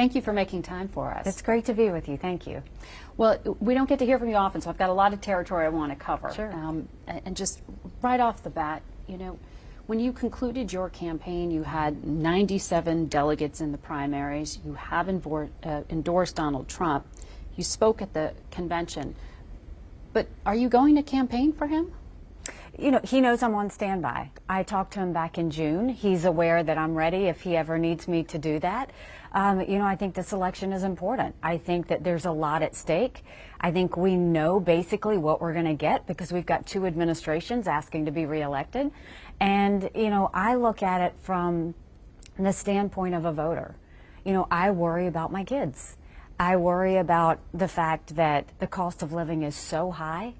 Thank you for making time for us. It's great to be with you. Thank you. Well, we don't get to hear from you often, so I've got a lot of territory I want to cover. Sure. And just right off the bat, you know, when you concluded your campaign, you had 97 delegates in the primaries. You have endorsed Donald Trump. You spoke at the convention. But are you going to campaign for him? You know, he knows I'm on standby. I talked to him back in June. He's aware that I'm ready if he ever needs me to do that. You know, I think this election is important. I think that there's a lot at stake. I think we know basically what we're going to get because we've got two administrations asking to be reelected. And, you know, I look at it from the standpoint of a voter. You know, I worry about my kids. I worry about the fact that the cost of living is so high.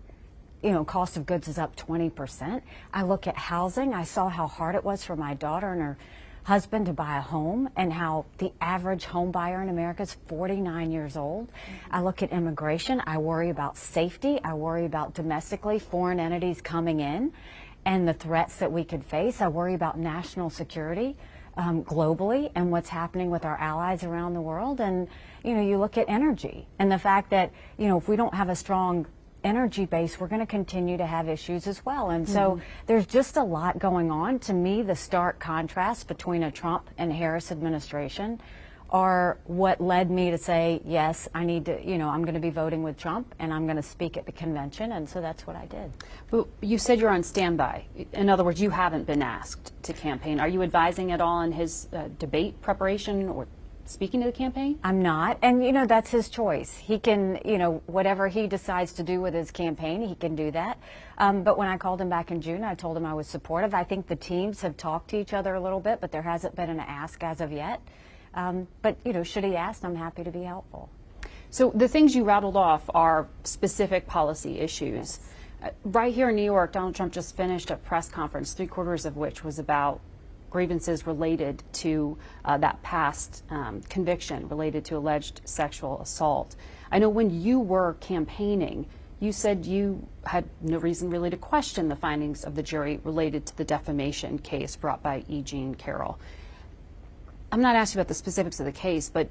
You know, cost of goods is up 20%. I look at housing. I saw how hard it was for my daughter and her husband to buy a home and how the average home buyer in America is 49 years old. I look at immigration. I worry about safety. I worry about domestically foreign entities coming in and the threats that we could face. I worry about national security globally and what's happening with our allies around the world. And, you know, you look at energy and the fact that, you know, if we don't have a strong energy base, we're going to continue to have issues as well. And so there's just a lot going on. To me, the stark contrast between a Trump and Harris administration are what led me to say, yes, I need to, you know, I'm going to be voting with Trump and I'm going to speak at the convention. And so that's what I did. But you said you're on standby. In other words, you haven't been asked to campaign. Are you advising at all in his debate preparation or speaking to the campaign? I'm not. And, you know, that's his choice. He can, you know, whatever he decides to do with his campaign, he can do that. But when I called him back in June, I told him I was supportive. I think the teams have talked to each other a little bit, but there hasn't been an ask as of yet. But, you know, should he ask, I'm happy to be helpful. So the things you rattled off are specific policy issues. Yes. Right here in New York, Donald Trump just finished a press conference, 3/4 of which was about grievances related to that past conviction related to alleged sexual assault. I know when you were campaigning, you said you had no reason really to question the findings of the jury related to the defamation case brought by E. Jean Carroll. I'm not asking about the specifics of the case, but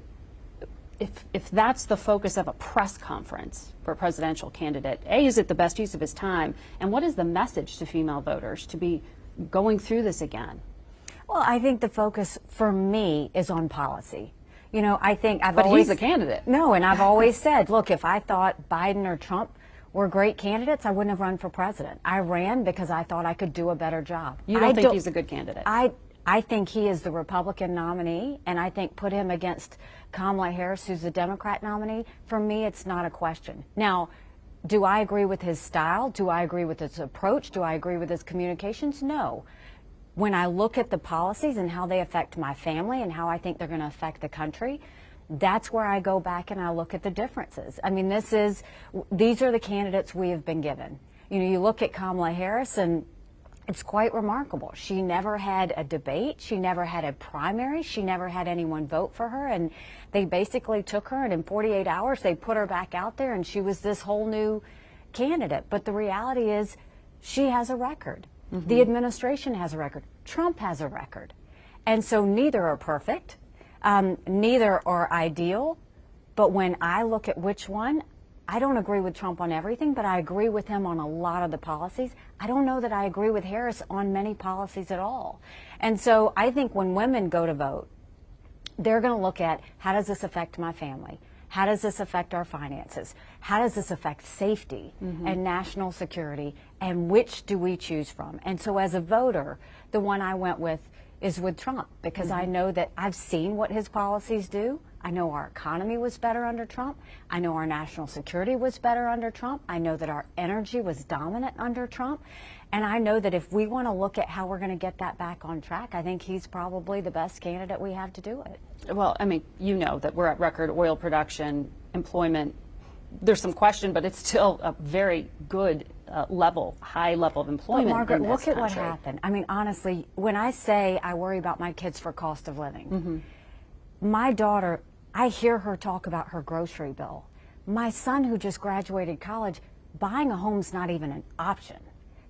if that's the focus of a press conference for a presidential candidate, A, is it the best use of his time? And what is the message to female voters to be going through this again? Well, I think the focus for me is on policy. You know, I think But he's the candidate. No, and I've always said, look, if I thought Biden or Trump were great candidates, I wouldn't have run for president. I ran because I thought I could do a better job. You don't think he's a good candidate? I think he is the Republican nominee, and I think put him against Kamala Harris, who's the Democrat nominee, for me, it's not a question. Now, do I agree with his style? Do I agree with his approach? Do I agree with his communications? No. When I look at the policies and how they affect my family and how I think they're going to affect the country, that's where I go back and I look at the differences. I mean, these are the candidates we have been given. You know, you look at Kamala Harris and it's quite remarkable. She never had a debate. She never had a primary. She never had anyone vote for her. And they basically took her and in 48 hours they put her back out there and she was this whole new candidate. But the reality is she has a record. The administration has a record. Trump has a record. And so neither are perfect. Neither are ideal. But when I look at which one, I don't agree with Trump on everything, but I agree with him on a lot of the policies. I don't know that I agree with Harris on many policies at all. And so I think when women go to vote, they're going to look at how does this affect my family? How does this affect our finances? How does this affect safety and national security? And which do we choose from? And so as a voter, the one I went with is with Trump because I know that I've seen what his policies do. I know our economy was better under Trump. I know our national security was better under Trump. I know that our energy was dominant under Trump. And I know that if we want to look at how we're going to get that back on track, I think he's probably the best candidate we have to do it. Well, I mean, you know that we're at record oil production, employment. There's some question, but it's still a very good level, high level of employment. But Margaret, in this look at what country. happened. I mean, honestly, when I say I worry about my kids for cost of living, my daughter, I hear her talk about her grocery bill. My son, who just graduated college, buying a home's not even an option.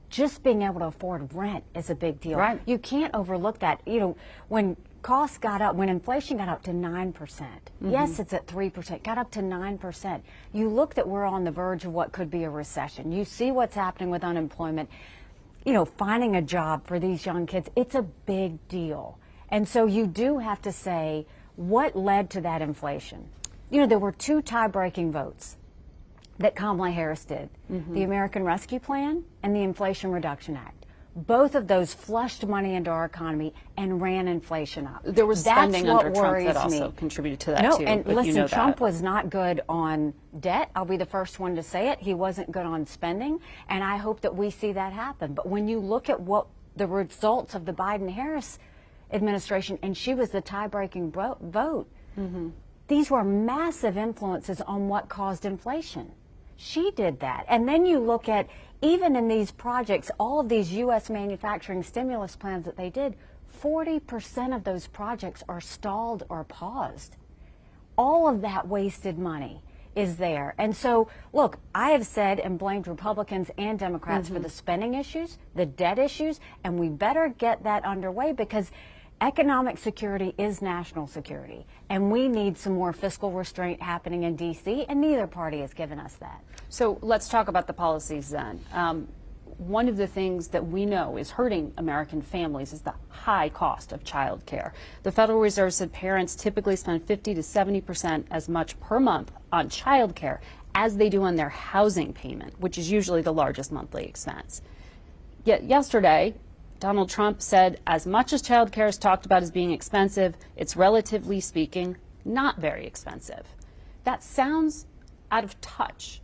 Just being able to afford rent is a big deal. Right. You can't overlook that. You know, when costs got up, when inflation got up to 9%, yes, it's at 3%, got up to 9%. You look that we're on the verge of what could be a recession. You see what's happening with unemployment. You know, finding a job for these young kids, it's a big deal. And so you do have to say, what led to that inflation? You know, there were two tie-breaking votes that Kamala Harris did, the American Rescue Plan and the Inflation Reduction Act. Both of those flushed money into our economy and ran inflation up. There was spending under Trump that worries also me. contributed to that, No, too. and but listen, you know Trump that. was not good on debt. I'll be the first one to say it. He wasn't good on spending, and I hope that we see that happen. But when you look at what the results of the Biden-Harris administration, and she was the tie-breaking vote, these were massive influences on what caused inflation. She did that. And then you look at, even in these projects, all of these U.S. manufacturing stimulus plans that they did, 40% of those projects are stalled or paused. All of that wasted money is there. And so, look, I have said and blamed Republicans and Democrats for the spending issues, the debt issues, and we better get that underway, because economic security is national security, and we need some more fiscal restraint happening in D.C., and neither party has given us that. So let's talk about the policies then. One of the things that we know is hurting American families is the high cost of child care. The Federal Reserve said parents typically spend 50 to 70% as much per month on child care as they do on their housing payment, which is usually the largest monthly expense. Yet yesterday, Donald Trump said as much as child care is talked about as being expensive, it's relatively speaking not very expensive. That sounds out of touch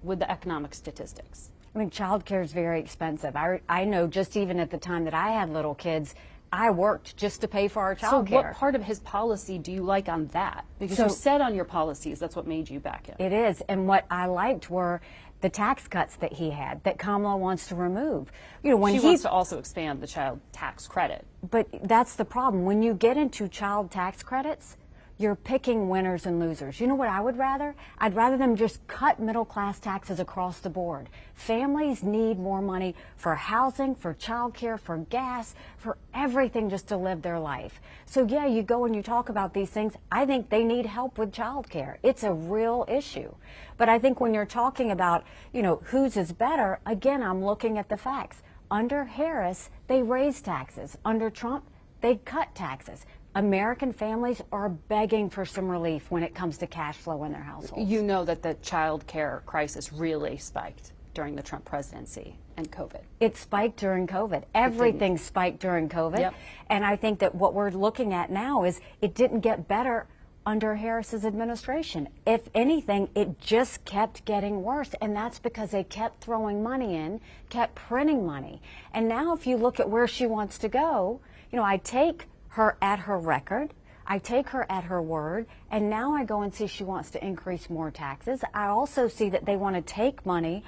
with the economic statistics. I mean, child care is very expensive. I know, just even at the time that I had little kids, I worked just to pay for our child care. So what part of his policy do you like on that? Because you said on your policies that's what made you back in. It is. And what I liked were the tax cuts that he had, that Kamala wants to remove. You know, when she wants to also expand the child tax credit. But that's the problem. When you get into child tax credits, you're picking winners and losers. You know what I would rather? I'd rather them just cut middle-class taxes across the board. Families need more money for housing, for child care, for gas, for everything, just to live their life. So yeah, you go and you talk about these things. I think they need help with child care. It's a real issue. But I think when you're talking about, you know, whose is better, again, I'm looking at the facts. Under Harris, they raised taxes. Under Trump, they cut taxes. American families are begging for some relief when it comes to cash flow in their households. You know that the child care crisis really spiked during the Trump presidency and COVID. It spiked during COVID. Everything spiked during COVID. Yep. And I think that what we're looking at now is it didn't get better under Harris's administration. If anything, it just kept getting worse. And that's because they kept throwing money in, kept printing money. And now if you look at where she wants to go, you know, I take her at her record, I take her at her word, and now I go and see she wants to increase more taxes. I also see that they want to take money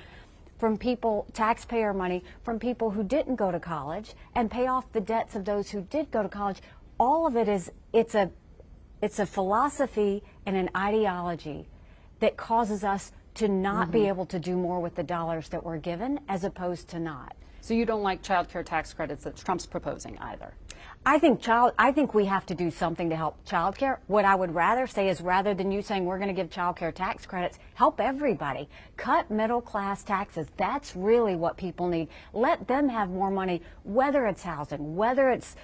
from people, taxpayer money, from people who didn't go to college and pay off the debts of those who did go to college. All of it is, it's a philosophy and an ideology that causes us to not be able to do more with the dollars that we're given, as opposed to not. So you don't like child care tax credits that Trump's proposing either? I think we have to do something to help child care. What I would rather say is, rather than you saying we're going to give child care tax credits, help everybody. Cut middle class taxes. That's really what people need. Let them have more money, whether it's housing, whether it's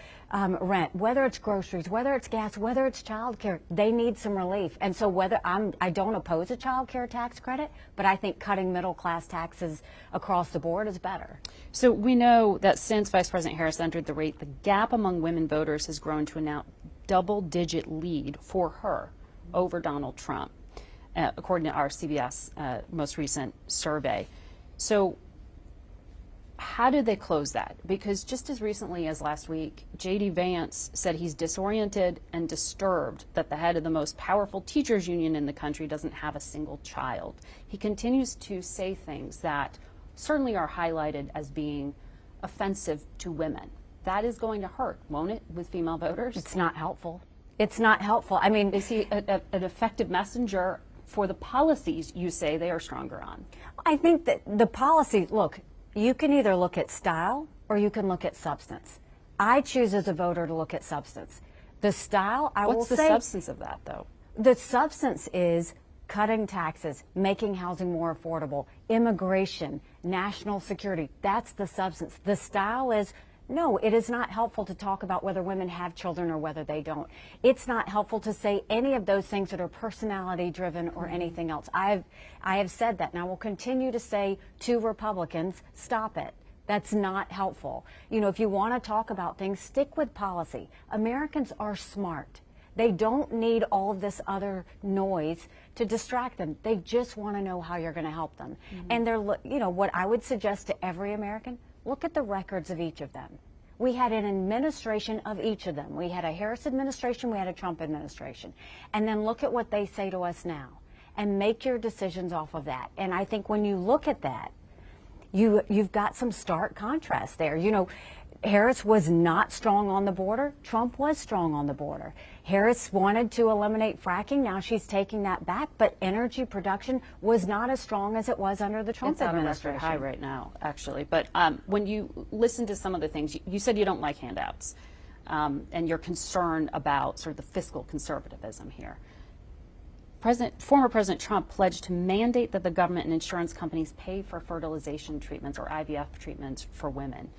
rent, whether it's groceries, whether it's gas, whether it's child care. They need some relief. And so I don't oppose a child care tax credit, but I think cutting middle class taxes across the board is better. So we know that since Vice President Harris entered the race, the gap among women voters has grown to a now double-digit lead for her over Donald Trump, according to our CBS most recent survey. So how did they close that? Because just as recently as last week, J.D. Vance said he's disoriented and disturbed that the head of the most powerful teachers union in the country doesn't have a single child. He continues to say things that certainly are highlighted as being offensive to women. That is going to hurt, won't it, with female voters? It's not helpful. It's not helpful. I mean, is he an effective messenger for the policies you say they are stronger on? I think that the policy, look, you can either look at style or you can look at substance. I choose as a voter to look at substance. The style, I will What's the say, substance of that, though? the substance is cutting taxes, making housing more affordable, immigration, national security. That's the substance. The style is, no, it is not helpful to talk about whether women have children or whether they don't. It's not helpful to say any of those things that are personality driven or anything else. I have said that, and I will continue to say to Republicans, stop it. That's not helpful. You know, if you want to talk about things, stick with policy. Americans are smart. They don't need all of this other noise to distract them. They just want to know how you're going to help them. And they're, you know, what I would suggest to every American, look at the records of each of them. We had an administration of each of them. We had a Harris administration, we had a Trump administration. And then look at what they say to us now and make your decisions off of that. And I think when you look at that, you've got some stark contrast there. You know, Harris was not strong on the border. Trump was strong on the border. Harris wanted to eliminate fracking. Now she's taking that back. But energy production was not as strong as it was under the Trump administration. It's at a record high right now, actually. But when you listen to some of the things, you said you don't like handouts, and you're concerned about sort of the fiscal conservatism here. Former President Trump pledged to mandate that the government and insurance companies pay for fertilization treatments or IVF treatments for women.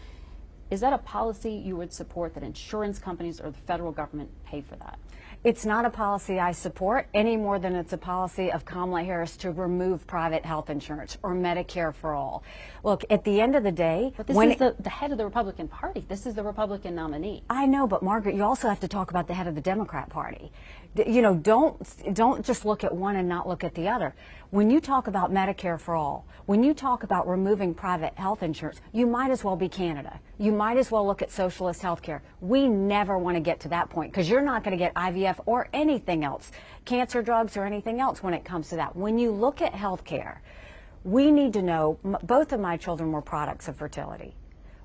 Is that a policy you would support, that insurance companies or the federal government pay for that? It's not a policy I support any more than it's a policy of Kamala Harris to remove private health insurance or Medicare for all. Look, at the end of the day, but this is the head of the Republican Party. This is the Republican nominee. I know, but Margaret, you also have to talk about the head of the Democrat Party. You know, don't just look at one and not look at the other. When you talk about Medicare for all, when you talk about removing private health insurance, you might as well be Canada. You might as well look at socialist health care. We never want to get to that point because you're not going to get IVF or anything else, cancer drugs or anything else when it comes to that. When you look at health care, we need to know, both of my children were products of fertility.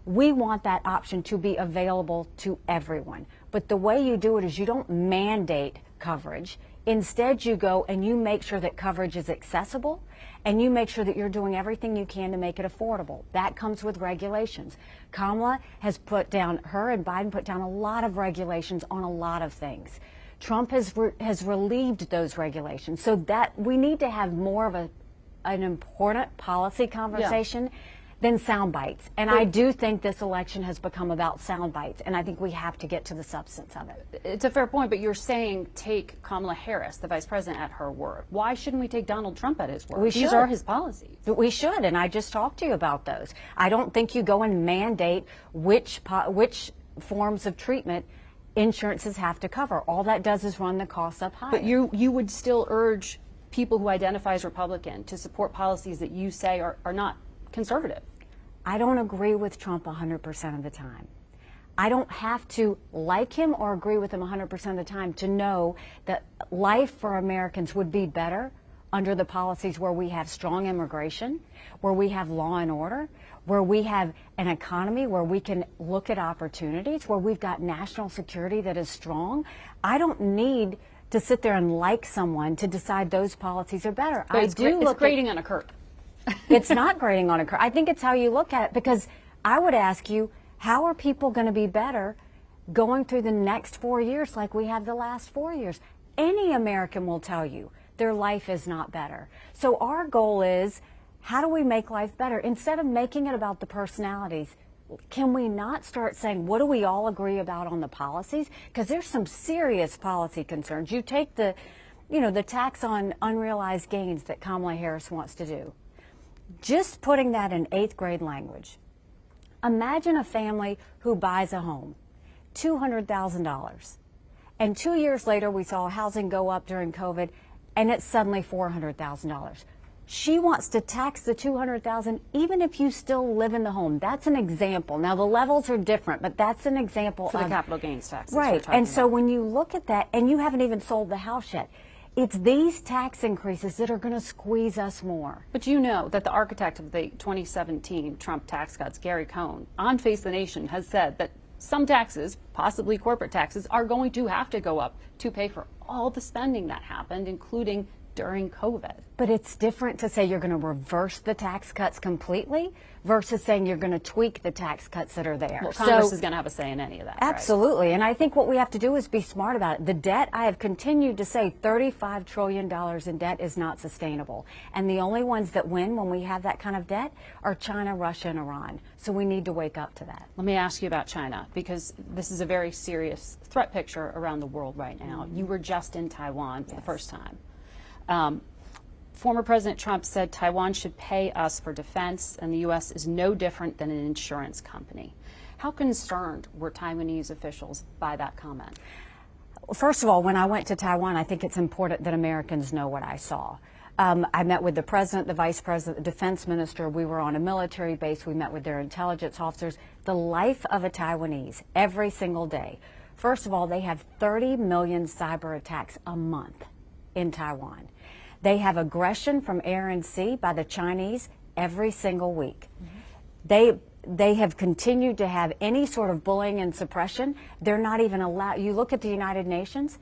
We want that option to be available to everyone. But the way you do it is you don't mandate coverage. Instead, you go and you make sure that coverage is accessible and you make sure that you're doing everything you can to make it affordable. That comes with regulations. Kamala has put down, her and Biden put down a lot of regulations on a lot of things. Trump has relieved those regulations. So that we need to have more of an important policy conversation than sound bites. And I do think this election has become about sound bites, and I think we have to get to the substance of it. It's a fair point, but you're saying take Kamala Harris, the vice president, at her word. Why shouldn't we take Donald Trump at his word? These are his policies. We should, and I just talked to you about those. I don't think you go and mandate which forms of treatment insurances have to cover. All that does is run the costs up higher. But you would still urge people who identify as Republican to support policies that you say are not conservative. I don't agree with Trump 100% of the time. I don't have to like him or agree with him 100% of the time to know that life for Americans would be better under the policies where we have strong immigration, where we have law and order, where we have an economy where we can look at opportunities, where we've got national security that is strong. I don't need to sit there and like someone to decide those policies are better. But it's grading on a curve. It's not grading on a curve. I think it's how you look at it, because I would ask you, how are people going to be better going through the next 4 years like we have the last 4 years? Any American will tell you their life is not better. So our goal is, how do we make life better? Instead of making it about the personalities, can we not start saying, what do we all agree about on the policies? Because there's some serious policy concerns. You take the tax on unrealized gains that Kamala Harris wants to do. Just putting that in 8th grade language. Imagine a family who buys a home, $200,000. And 2 years later, we saw housing go up during COVID, and it's suddenly $400,000. She wants to tax the $200,000 even if you still live in the home. That's an example. Now, the levels are different, but that's an example for the capital gains tax. Right. And so when you look at that, and you haven't even sold the house yet, it's these tax increases that are going to squeeze us more. But you know that the architect of the 2017 Trump tax cuts, Gary Cohn, on Face the Nation, has said that some taxes, possibly corporate taxes, are going to have to go up to pay for all the spending that happened, including during COVID. But it's different to say you're going to reverse the tax cuts completely versus saying you're going to tweak the tax cuts that are there. Well, Congress is going to have a say in any of that. Absolutely. Right? And I think what we have to do is be smart about it. The debt, I have continued to say $35 trillion in debt is not sustainable. And the only ones that win when we have that kind of debt are China, Russia, and Iran. So we need to wake up to that. Let me ask you about China, because this is a very serious threat picture around the world right now. You were just in Taiwan for the first time. Former President Trump said Taiwan should pay us for defense, and the U.S. is no different than an insurance company. How concerned were Taiwanese officials by that comment? First of all, when I went to Taiwan, I think it's important that Americans know what I saw. I met with the president, the vice president, the defense minister. We were on a military base. We met with their intelligence officers. The life of a Taiwanese every single day. First of all, they have 30 million cyber attacks a month in Taiwan. They have aggression from air and sea by the Chinese every single week. They have continued to have any sort of bullying and suppression. They're not even allowed. You look at the United Nations,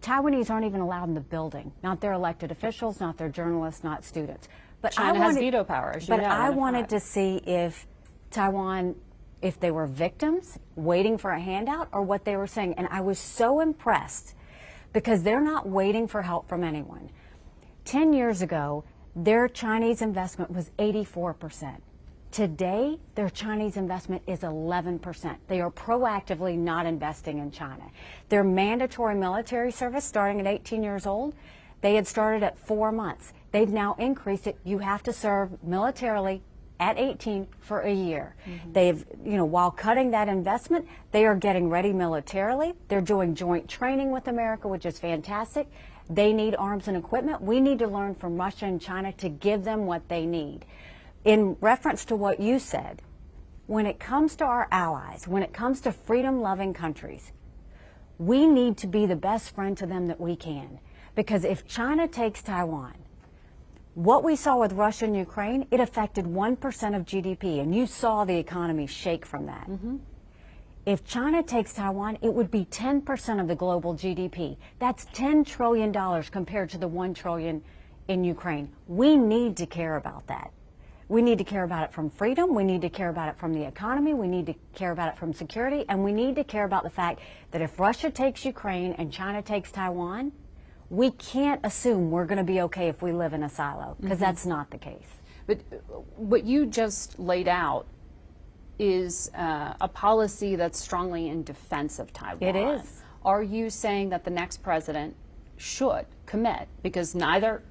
Taiwanese aren't even allowed in the building. Not their elected officials, not their journalists, not students. But China has veto power, as you know. But I wanted to see if Taiwan, if they were victims waiting for a handout or what they were saying. And I was so impressed because they're not waiting for help from anyone. 10 years ago, their Chinese investment was 84%. Today, their Chinese investment is 11%. They are proactively not investing in China. Their mandatory military service, starting at 18 years old, they had started at 4 months. They've now increased it. You have to serve militarily at 18 for a year. They've, while cutting that investment, they are getting ready militarily. They're doing joint training with America, which is fantastic. They need arms and equipment. We need to learn from Russia and China to give them what they need. In reference to what you said, when it comes to our allies, when it comes to freedom-loving countries, we need to be the best friend to them that we can. Because if China takes Taiwan, what we saw with Russia and Ukraine, it affected 1% of GDP, and you saw the economy shake from that. If China takes Taiwan, it would be 10% of the global GDP. That's $10 trillion compared to the $1 trillion in Ukraine. We need to care about that. We need to care about it from freedom. We need to care about it from the economy. We need to care about it from security. And we need to care about the fact that if Russia takes Ukraine and China takes Taiwan, we can't assume we're going to be okay if we live in a silo, because that's not the case. But what you just laid out is a policy that's strongly in defense of Taiwan. It is. Are you saying that the next president should commit, because neither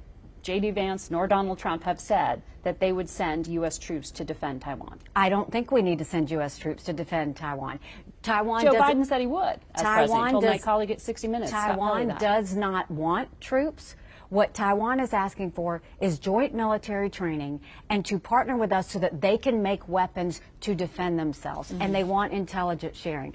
J.D. Vance nor Donald Trump have said that they would send U.S. troops to defend Taiwan? I don't think we need to send U.S. troops to defend Taiwan. Joe Biden said he would, as president. He told my colleague at 60 Minutes. Taiwan does not want troops. What Taiwan is asking for is joint military training and to partner with us so that they can make weapons to defend themselves. And they want intelligence sharing.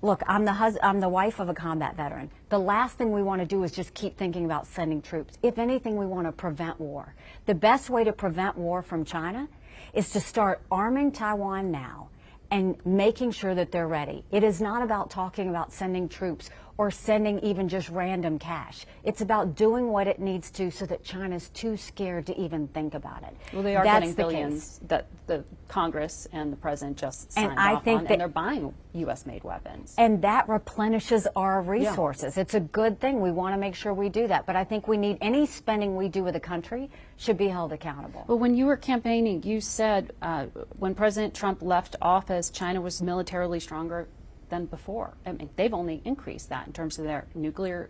Look, I'm the wife of a combat veteran. The last thing we want to do is just keep thinking about sending troops. If anything, we want to prevent war. The best way to prevent war from China is to start arming Taiwan now and making sure that they're ready. It is not about talking about sending troops or sending even just random cash. It's about doing what it needs to so that China's too scared to even think about it. Well, they are getting billions that the Congress and the president just signed off on, and they're buying U.S.-made weapons. And that replenishes our resources. It's a good thing. We want to make sure we do that. But I think we need any spending we do with a country should be held accountable. Well, when you were campaigning, you said when President Trump left office, China was militarily stronger than before. I mean, they've only increased that in terms of their nuclear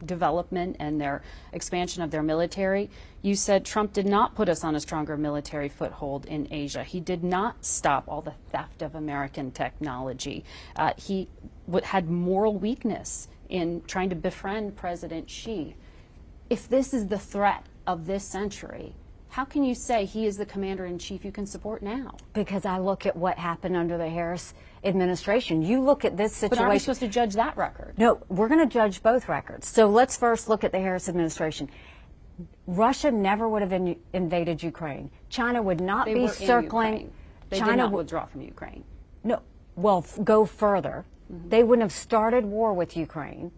development and their expansion of their military. You said Trump did not put us on a stronger military foothold in Asia. He did not stop all the theft of American technology. He had moral weakness in trying to befriend President Xi. If this is the threat of this century, how can you say he is the commander-in-chief you can support now? Because I look at what happened under the Harris administration. You look at this situation. But aren't we supposed to judge that record? No, we're going to judge both records. So let's first look at the Harris administration. Russia never would have invaded Ukraine. China would not be circling. They did not withdraw from Ukraine. No, well, go further. They wouldn't have started war with Ukraine.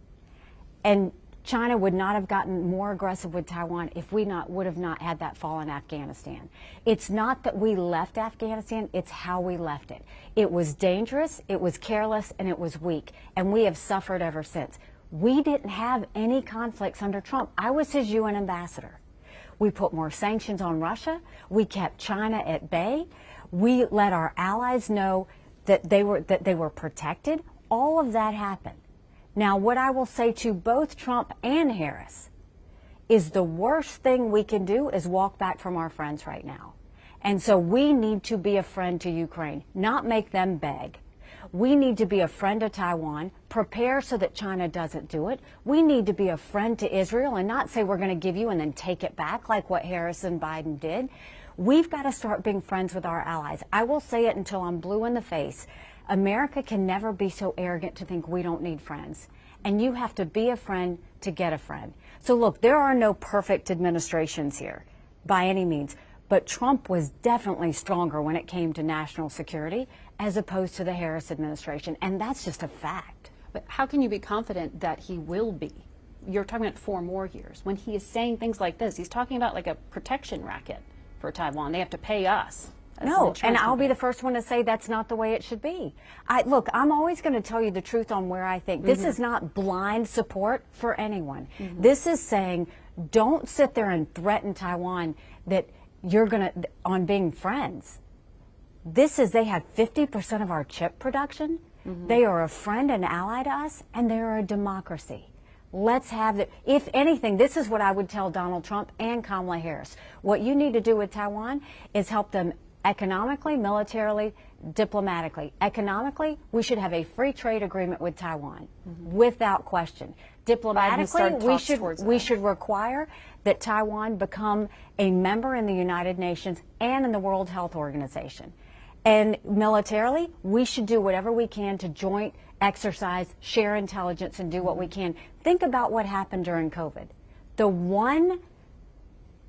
And China would not have gotten more aggressive with Taiwan if we would have not had that fall in Afghanistan. It's not that we left Afghanistan, it's how we left it. It was dangerous, it was careless, and it was weak, and we have suffered ever since. We didn't have any conflicts under Trump. I was his UN ambassador. We put more sanctions on Russia. We kept China at bay. We let our allies know that they were protected. All of that happened. Now, what I will say to both Trump and Harris is the worst thing we can do is walk back from our friends right now. And so we need to be a friend to Ukraine, not make them beg. We need to be a friend to Taiwan, prepare so that China doesn't do it. We need to be a friend to Israel and not say we're going to give you and then take it back like what Harris and Biden did. We've got to start being friends with our allies. I will say it until I'm blue in the face. America can never be so arrogant to think we don't need friends. And you have to be a friend to get a friend. So look, there are no perfect administrations here by any means. But Trump was definitely stronger when it came to national security as opposed to the Harris administration. And that's just a fact. But how can you be confident that he will be? You're talking about 4 more years. When he is saying things like this, he's talking about like a protection racket for Taiwan. They have to pay us. No, and I'll be the first one to say that's not the way it should be. Look, I'm always going to tell you the truth on where I think. This is not blind support for anyone. This is saying don't sit there and threaten Taiwan that you're going to, on being friends. This is, they have 50% of our chip production. They are a friend and ally to us, and they are a democracy. Let's have the, if anything, this is what I would tell Donald Trump and Kamala Harris. What you need to do with Taiwan is help them economically, militarily, diplomatically. Economically, we should have a free trade agreement with Taiwan, without question. Diplomatically, we should require that Taiwan become a member in the United Nations and in the World Health Organization. And militarily, we should do whatever we can to joint exercise, share intelligence, and do what we can. Think about what happened during COVID.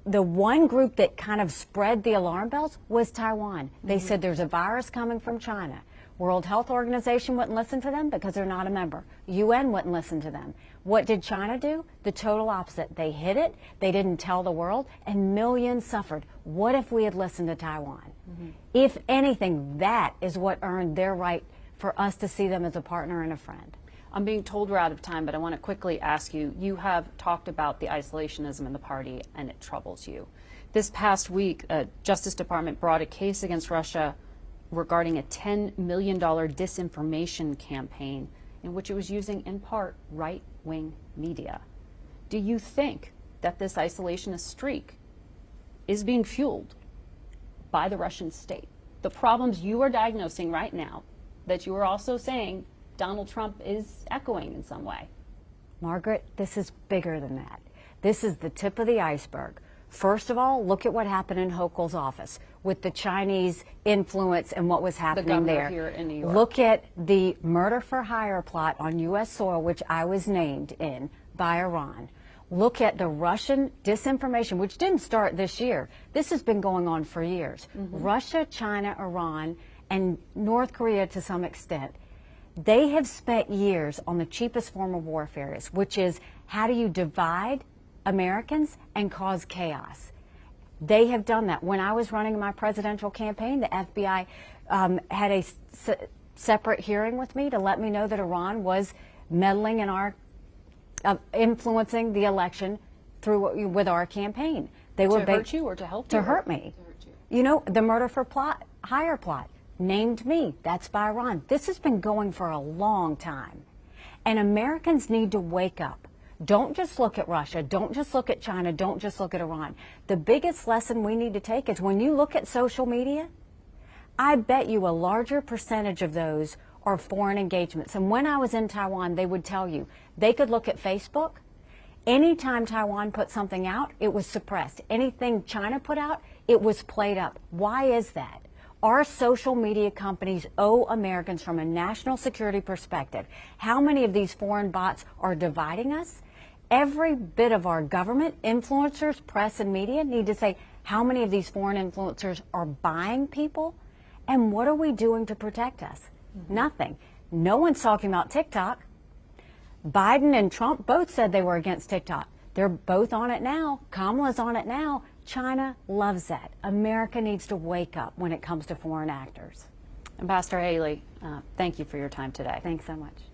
The one group that kind of spread the alarm bells was Taiwan. They said there's a virus coming from China. World Health Organization wouldn't listen to them because they're not a member. UN wouldn't listen to them. What did China do? The total opposite. They hid it, they didn't tell the world, and millions suffered. What if we had listened to Taiwan? If anything, that is what earned their right for us to see them as a partner and a friend. I'm being told we're out of time, but I want to quickly ask you, you have talked about the isolationism in the party, and it troubles you. This past week, Justice Department brought a case against Russia regarding a $10 million disinformation campaign in which it was using, in part, right-wing media. Do you think that this isolationist streak is being fueled by the Russian state? The problems you are diagnosing right now, that you are also saying Donald Trump is echoing in some way. Margaret, this is bigger than that. This is the tip of the iceberg. First of all, look at what happened in Hochul's office with the Chinese influence and what was happening there. Here in New York. Look at the murder for hire plot on U.S. soil, which I was named in by Iran. Look at the Russian disinformation, which didn't start this year. This has been going on for years. Russia, China, Iran, and North Korea to some extent. They have spent years on the cheapest form of warfare, which is how do you divide Americans and cause chaos. They have done that. When I was running my presidential campaign, the FBI had a separate hearing with me to let me know that Iran was meddling in our, influencing the election through with our campaign. They were to hurt you or to help you? To hurt me. To hurt you. You know, the murder for hire plot. Named me. That's by Iran. This has been going for a long time. And Americans need to wake up. Don't just look at Russia. Don't just look at China. Don't just look at Iran. The biggest lesson we need to take is when you look at social media, I bet you a larger percentage of those are foreign engagements. And when I was in Taiwan, they would tell you, they could look at Facebook. Anytime Taiwan put something out, it was suppressed. Anything China put out, it was played up. Why is that? Our social media companies owe Americans from a national security perspective. How many of these foreign bots are dividing us? Every bit of our government, influencers, press, and media need to say how many of these foreign influencers are buying people, and what are we doing to protect us? Nothing. No one's talking about TikTok. Biden and Trump both said they were against TikTok. They're both on it now. Kamala's on it now. China loves that. America needs to wake up when it comes to foreign actors. Ambassador Haley, thank you for your time today. Thanks so much.